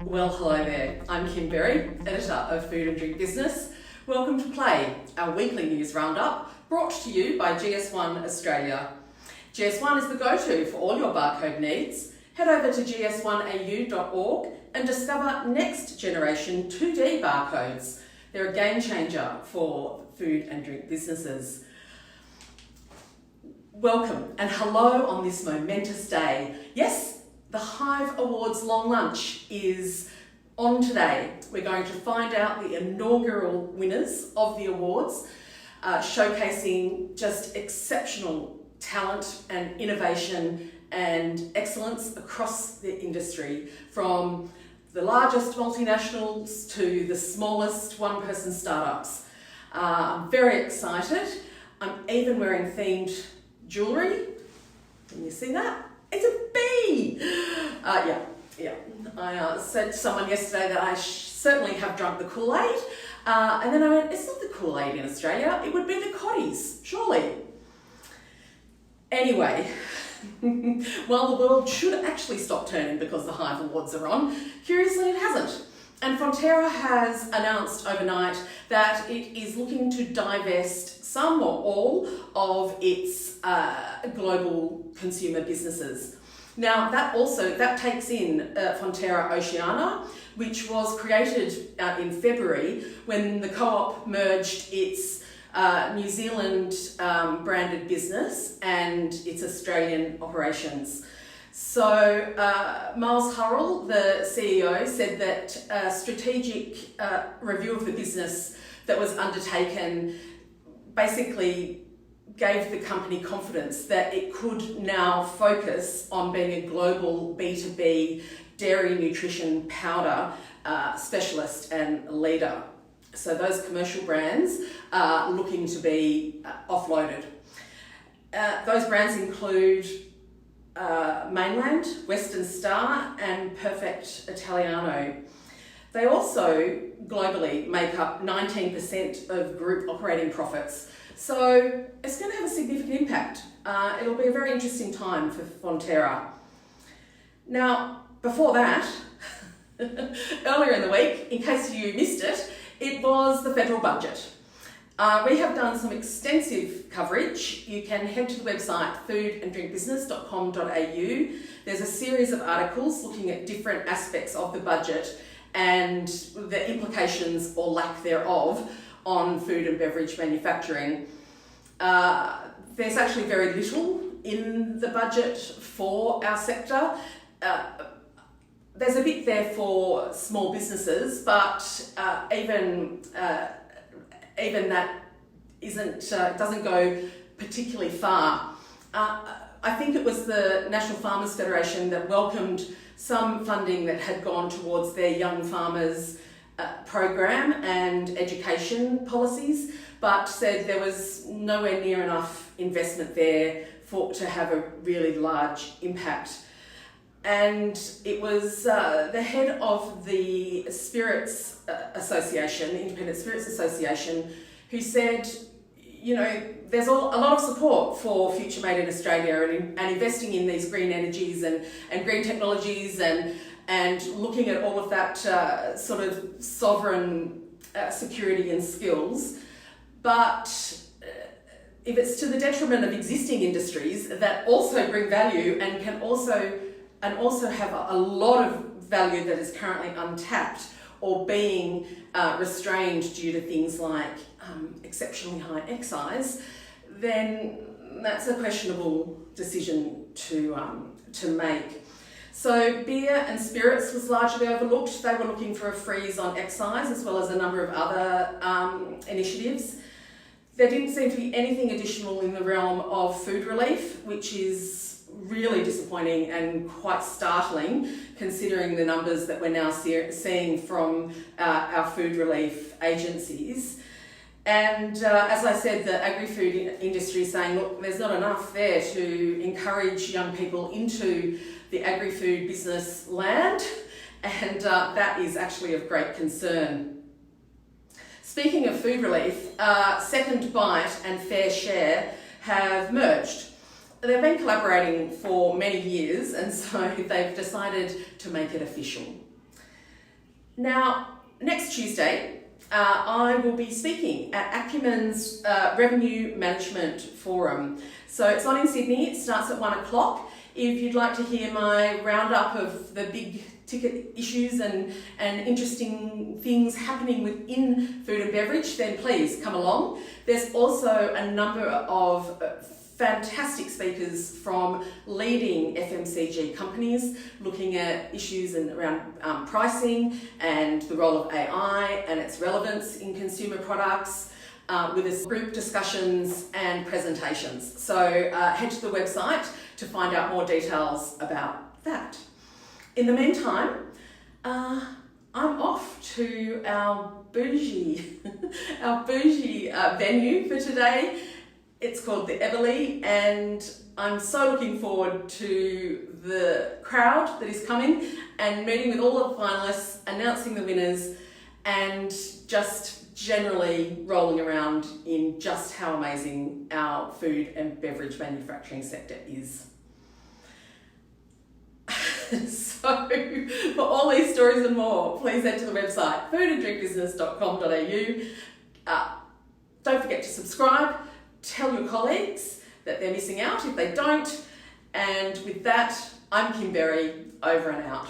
Well, hello there. I'm Kim Berry, editor of Food and Drink Business. Welcome to Play, our weekly news roundup, brought to you by GS1 Australia. GS1 is the go-to for all your barcode needs. Head over to gs1au.org and discover next generation 2D barcodes. They're a game changer for food and drink businesses. Welcome and hello on this momentous day. Yes, the HIVE Awards long lunch is on today. We're going to find out the inaugural winners of the awards, showcasing just exceptional talent and innovation and excellence across the industry, from the largest multinationals to the smallest one-person startups. I'm very excited. I'm even wearing themed jewellery. Can you see that? It's a bee! Yeah. I said to someone yesterday that I certainly have drunk the Kool-Aid. And then I went, it's not the Kool-Aid in Australia, it would be the Cotties, surely. Anyway, while the world should actually stop turning because the HIVE Awards are on, curiously it hasn't. And Fonterra has announced overnight that it is looking to divest some or all of its global consumer businesses. Now that takes in Fonterra Oceania, which was created in February when the co-op merged its New Zealand branded business and its Australian operations. So Miles Hurrell, the CEO, said that a strategic review of the business that was undertaken basically gave the company confidence that it could now focus on being a global B2B dairy nutrition powder specialist and leader. So those commercial brands are looking to be offloaded. Those brands include Mainland, Western Star and Perfect Italiano. They also globally make up 19% of group operating profits. So it's going to have a significant impact. It'll be a very interesting time for Fonterra. Now, before that, earlier in the week, in case you missed it, it was the federal budget. We have done some extensive coverage. You can head to the website foodanddrinkbusiness.com.au. There's a series of articles looking at different aspects of the budget and the implications or lack thereof on food and beverage manufacturing. There's actually very little in the budget for our sector. There's a bit there for small businesses, but even that doesn't go particularly far. I think it was the National Farmers Federation that welcomed some funding that had gone towards their young farmers program and education policies, but said there was nowhere near enough investment there to have a really large impact. And it was the head of the Spirits Association, the Independent Spirits Association, who said, you know, there's a lot of support for Future Made in Australia and investing in these green energies and green technologies and looking at all of that sort of sovereign security and skills. But if it's to the detriment of existing industries that also bring value and can also have a lot of value that is currently untapped or being restrained due to things like exceptionally high excise, then that's a questionable decision to make. So beer and spirits was largely overlooked. They were looking for a freeze on excise as well as a number of other initiatives. There didn't seem to be anything additional in the realm of food relief, which is really disappointing and quite startling considering the numbers that we're now seeing from our food relief agencies. And as I said, the agri-food industry is saying, look, there's not enough there to encourage young people into the agri-food business land, and that is actually of great concern. Speaking of food relief, Second Bite and FareShare have merged. They've been collaborating for many years, and so they've decided to make it official. Now, next Tuesday, I will be speaking at Acumen's Revenue Management Forum. So it's on in Sydney, it starts at 1 o'clock. If you'd like to hear my roundup of the big ticket issues and interesting things happening within food and beverage, then please come along. There's also a number of fantastic speakers from leading FMCG companies looking at issues around pricing and the role of AI and its relevance in consumer products, with us group discussions and presentations. So head to the website to find out more details about that. In the meantime, I'm off to our bougie venue for today. It's called the Everly, and I'm so looking forward to the crowd that is coming and meeting with all of the finalists, announcing the winners, and just generally rolling around in just how amazing our food and beverage manufacturing sector is. So, for all these stories and more, please head to the website foodanddrinkbusiness.com.au. Don't forget to subscribe. Tell your colleagues that they're missing out if they don't. And with that, I'm Kim Berry, over and out.